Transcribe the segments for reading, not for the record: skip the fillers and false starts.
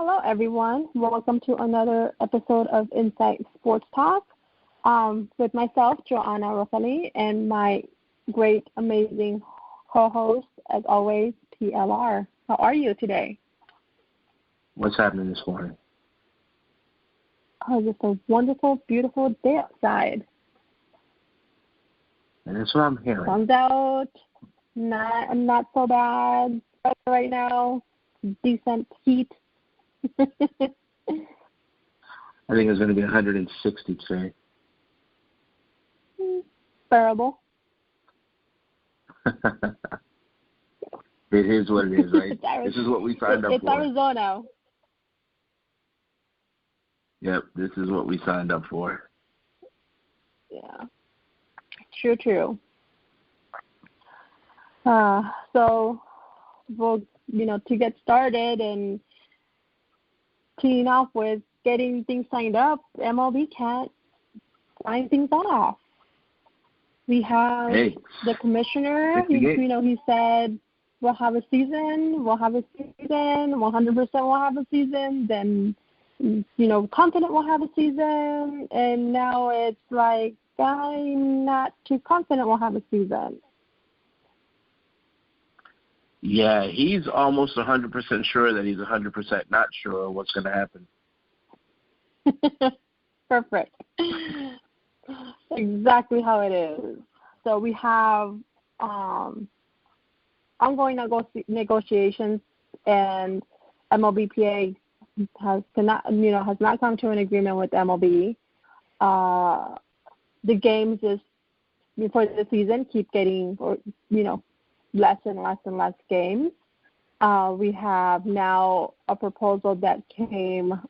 Hello, everyone. Welcome to another episode of Insight Sports Talk with myself, Johanna-Rosalye, and my great, amazing co-host, as always, PLR. How are you today? What's happening this morning? Oh, just a wonderful, beautiful day outside. And that's what I'm hearing. Sun's out, not so bad right now, decent heat. I think it's going to be 160 today. Bearable. It is what it is, right? This is what we signed up for. It's Arizona. Yep, this is what we signed up for. Yeah. True. So, we'll, to get started and teeing off with getting things signed up, MLB can't sign things off. We have the commissioner, he said we'll have a season, 100% we'll have a season, then, confident we'll have a season, and now it's like, I'm not too confident we'll have a season. Yeah, he's almost 100% sure that he's 100% not sure what's going to happen. Perfect. Exactly how it is. So we have ongoing negotiations, and MLBPA has not come to an agreement with MLB. The games for the season keep getting, less and less games. We have now a proposal that came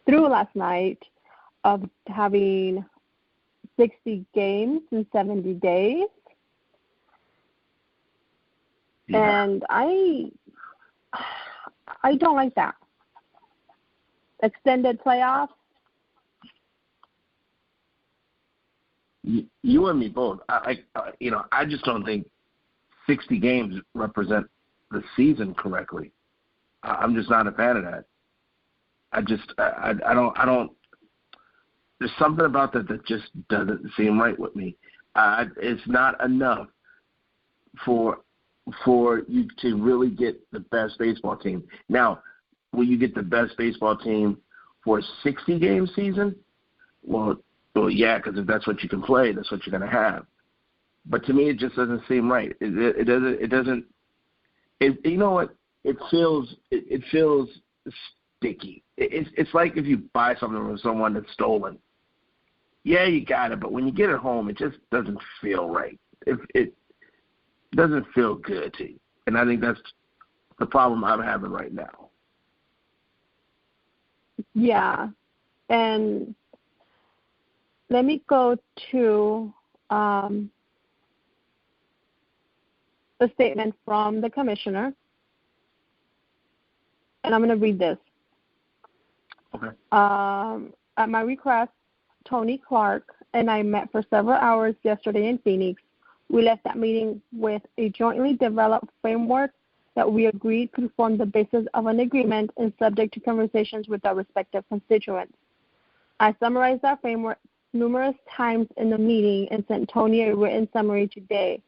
through last night of having 60 games in 70 days. Yeah. And I don't like that. Extended playoffs. You and me both. I just don't think 60 games represent the season correctly. I'm just not a fan of that. I don't. There's something about that just doesn't seem right with me. It's not enough for you to really get the best baseball team. Now, will you get the best baseball team for a 60-game season? Well, yeah, because if that's what you can play, that's what you're going to have. But to me, it just doesn't seem right. It doesn't. You know what? It feels sticky. It's like if you buy something from someone that's stolen. Yeah, you got it, but when you get it home, it just doesn't feel right. It doesn't feel good to you, and I think that's the problem I'm having right now. Yeah, and let me go to the statement from the commissioner, and I'm going to read this. Okay. At my request, Tony Clark and I met for several hours yesterday in Phoenix. We left that meeting with a jointly developed framework that we agreed could form the basis of an agreement and subject to conversations with our respective constituents. I summarized our framework numerous times in the meeting and sent Tony a written summary today.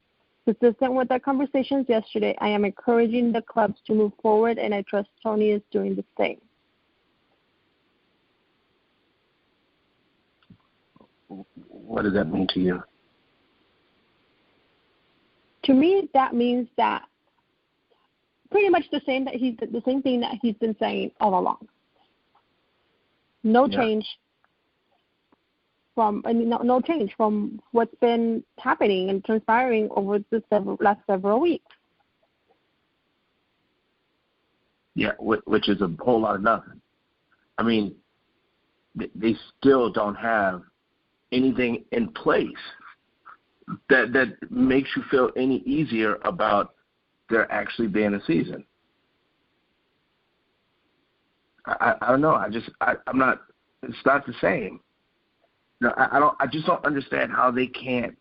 Consistent with our conversations yesterday, I am encouraging the clubs to move forward, and I trust Tony is doing the same. What does that mean to you? To me, that means that pretty much the same thing that he's been saying all along. No change from what's been happening and transpiring over the last several weeks. Yeah, which is a whole lot of nothing. I mean, they still don't have anything in place that makes you feel any easier about there actually being a season. I don't know. I'm not. It's not the same. No, I just don't understand how they can't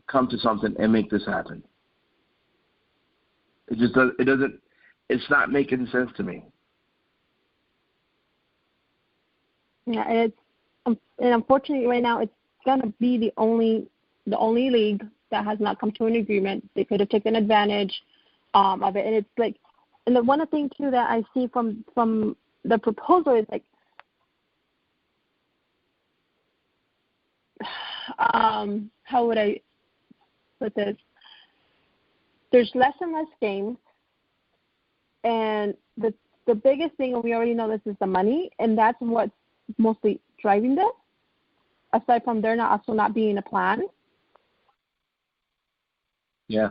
come to something and make this happen. It just doesn't. It's not making sense to me. Yeah, and unfortunately right now it's gonna be the only league that has not come to an agreement. They could have taken advantage of it, and it's like, and the one thing too that I see from the proposal is like, how would I put this? There's less and less games, and the biggest thing, and we already know this, is the money, and that's what's mostly driving this. Aside from there not being a plan. Yeah.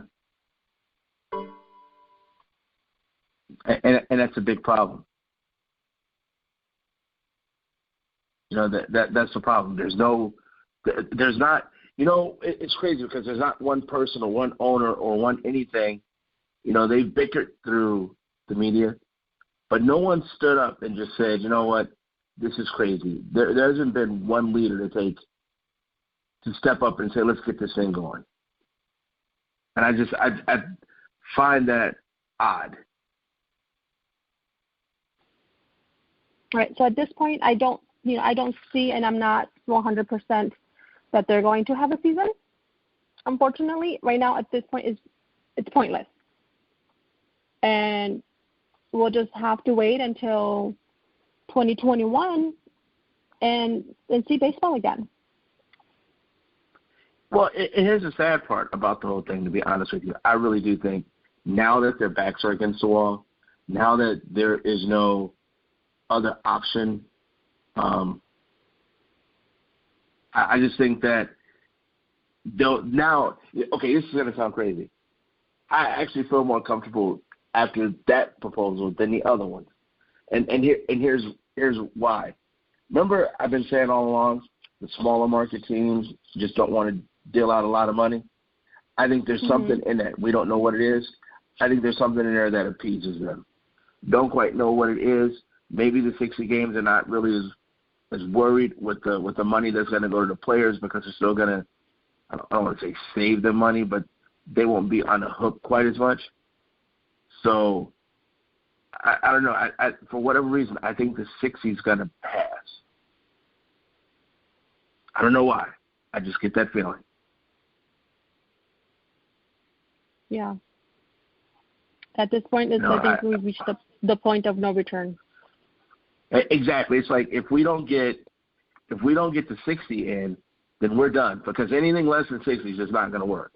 And that's a big problem. You know, that's the problem. There's not, you know, it's crazy because there's not one person or one owner or one anything. You know, they've bickered through the media, but no one stood up and just said, you know what, this is crazy. There hasn't been one leader to step up and say, let's get this thing going. And I find that odd. Right. So at this point, I don't see, and I'm not 100% that they're going to have a season. Unfortunately, right now at this point, it's pointless, and we'll just have to wait until 2021 and see baseball again. Well, here's the sad part about the whole thing, to be honest with you. I really do think now that their backs are against the wall, now that there is no other option, I just think that now, okay, this is going to sound crazy. I actually feel more comfortable after that proposal than the other ones. And here's why. Remember, I've been saying all along, the smaller market teams just don't want to deal out a lot of money. I think there's something in that. We don't know what it is. I think there's something in there that appeases them. Don't quite know what it is. Maybe the 60 games are not really as worried with the money that's going to go to the players because they're still going to, I don't want to say save them money, but they won't be on the hook quite as much. So I don't know. I for whatever reason, I think the 60 is going to pass. I don't know why. I just get that feeling. Yeah. At this point, I think we've reached the point of no return. Exactly. It's like if we don't get the 60 in, then we're done, because anything less than 60 is just not going to work.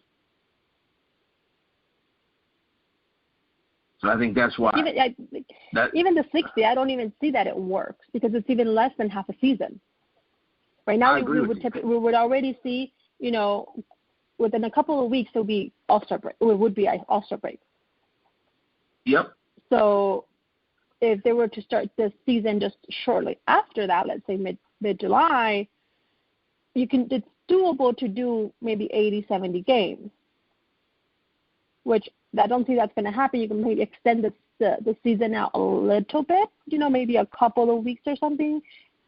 So I think that's why. Even the 60, I don't even see that it works because it's even less than half a season. Right now, we would already see, you know, within a couple of weeks, it would be All-Star break. It would be All-Star break. Yep. So if they were to start this season just shortly after that, let's say mid-July, it's doable to do maybe 80, 70 games, which I don't think that's going to happen. You can maybe extend the season out a little bit, you know, maybe a couple of weeks or something,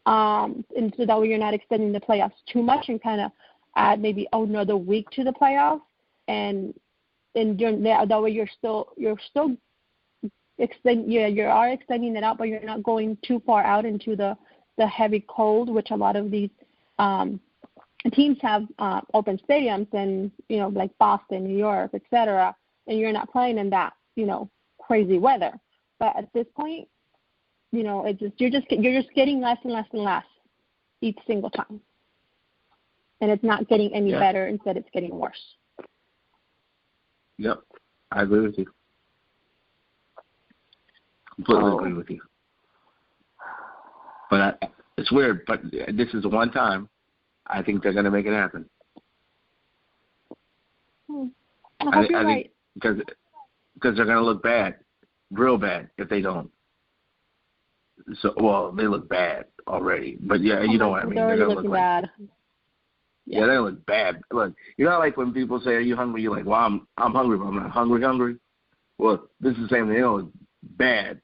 and so that way you're not extending the playoffs too much and kind of add maybe another week to the playoffs, and that way you're still extending it out, but you're not going too far out into the heavy cold, which a lot of these teams have open stadiums, and you know, like Boston, New York, etc. And you're not playing in that, you know, crazy weather. But at this point, you know, you're just getting less and less and less each single time, and it's not getting any better. Instead, it's getting worse. Yep, I agree with you. Completely agree with you. But it's weird. But this is the one time I think they're going to make it happen. I hope you're right. Because they're going to look bad, real bad, if they don't. So, well, they look bad already. But, yeah, you know what I mean. They're already looking bad. Yeah, they look bad. Look, you know, like when people say, "Are you hungry?" You're like, "Well, I'm hungry, but I'm not hungry." Well, this is the same thing. They look bad,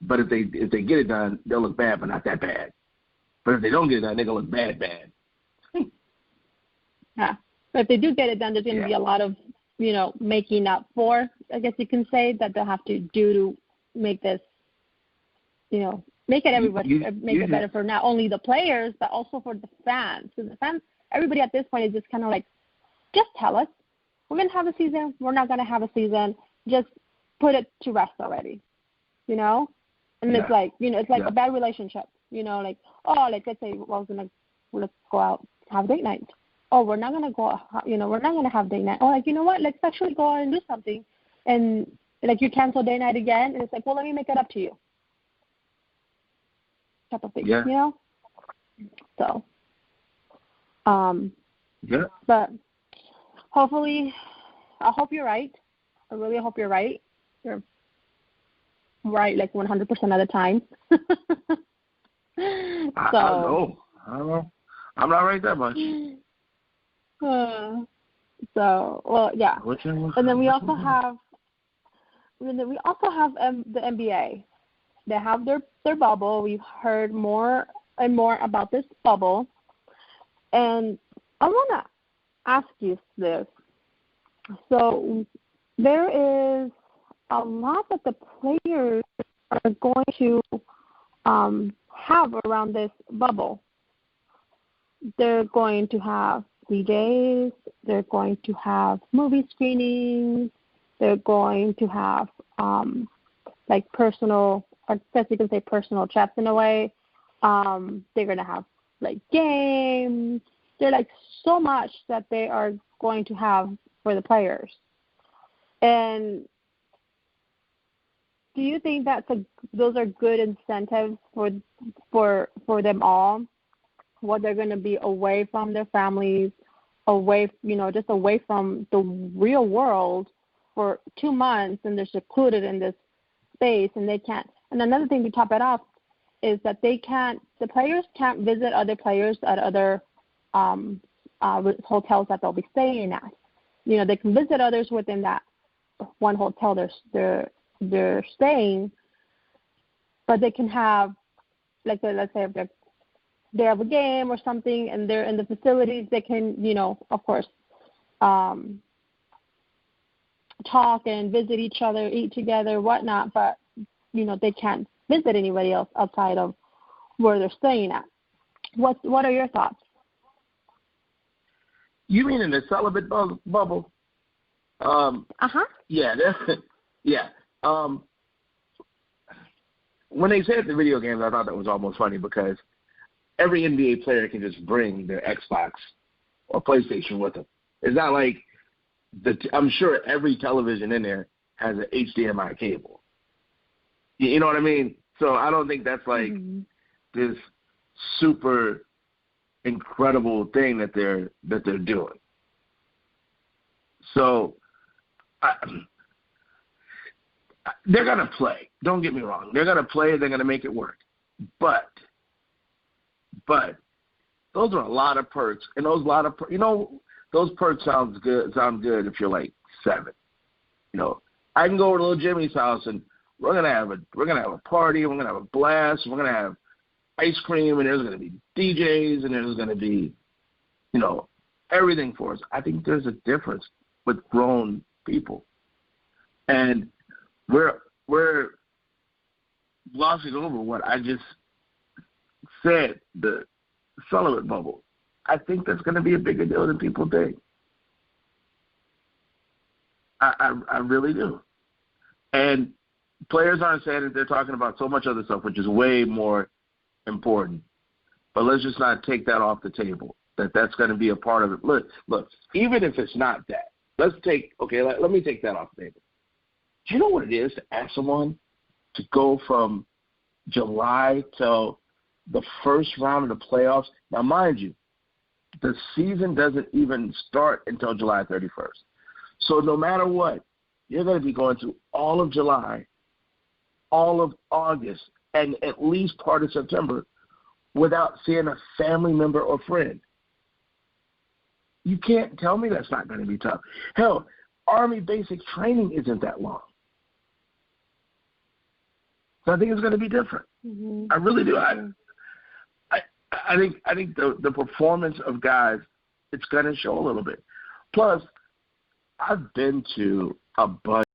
but if they get it done, they'll look bad, but not that bad. But if they don't get it done, they're gonna look bad. Yeah, but if they do get it done, there's gonna be a lot of, you know, making up for, I guess you can say, that they'll have to do to make this, you know, make it better for not only the players but also for the fans. Because the fans, everybody at this point is just kind of like, just tell us we're gonna have a season. We're not gonna have a season. Just put it to rest already, you know. And it's like, you know, it's like a bad relationship, you know, like, oh, like let's say let's go out, have date night. Oh, we're not gonna go, you know, we're not gonna have date night. Oh, like, you know what? Let's actually go out and do something. And like you cancel date night again, and it's like, well, let me make it up to you. Type of thing, you know. So, but hopefully, I hope you're right. I really hope you're right. You're right, like 100% of the time. I don't know. I'm not right that much. So, well, yeah. And then we also have the NBA. They have their bubble. We've heard more and more about this bubble. And I want to ask you this. So there is a lot that the players are going to have around this bubble. They're going to have DJs. They're going to have movie screenings. They're going to have like personal, I guess you can say personal chats in a way. They're going to have like games. They're like so much that they are going to have for the players. And do you think those are good incentives for them all? What they're going to be away from their families, away from the real world for 2 months, and they're secluded in this space, and they can't. And another thing to top it off is that the players can't visit other players at other hotels that they'll be staying at. You know, they can visit others within that one hotel they're staying, but they can have, like, let's say if they have a game or something and they're in the facilities, they can, you know, of course, talk and visit each other, eat together, whatnot, but, you know, they can't visit anybody else outside of where they're staying at. What are your thoughts? You mean in the celibate bubble? Yeah, yeah. When they said the video games, I thought that was almost funny because every NBA player can just bring their Xbox or PlayStation with them. It's not like I'm sure every television in there has an HDMI cable. You know what I mean? So I don't think that's like this super incredible thing that they're doing. So they're gonna play. Don't get me wrong. They're gonna play. They're gonna make it work. But those are a lot of perks, and those perks sound good if you're like 7. You know, I can go over to little Jimmy's house and we're gonna have a party. We're gonna have a blast. We're gonna have ice cream, and there's gonna be DJs, and there's gonna be, you know, everything for us. I think there's a difference with grown people, and we're glossing over what I just said. The celibate bubble. I think that's going to be a bigger deal than people think. I really do. And players aren't saying it. They're talking about so much other stuff, which is way more important. But let's just not take that off the table, that's going to be a part of it. Look, even if it's not that, let me take that off the table. Do you know what it is to ask someone to go from July till the first round of the playoffs? Now, mind you, the season doesn't even start until July 31st. So no matter what, you're going to be going through all of July, all of August, and at least part of September without seeing a family member or friend. You can't tell me that's not going to be tough. Hell, Army basic training isn't that long. So I think it's going to be different. Mm-hmm. I really do. I think the performance of guys, it's going to show a little bit. Plus, I've been to a bunch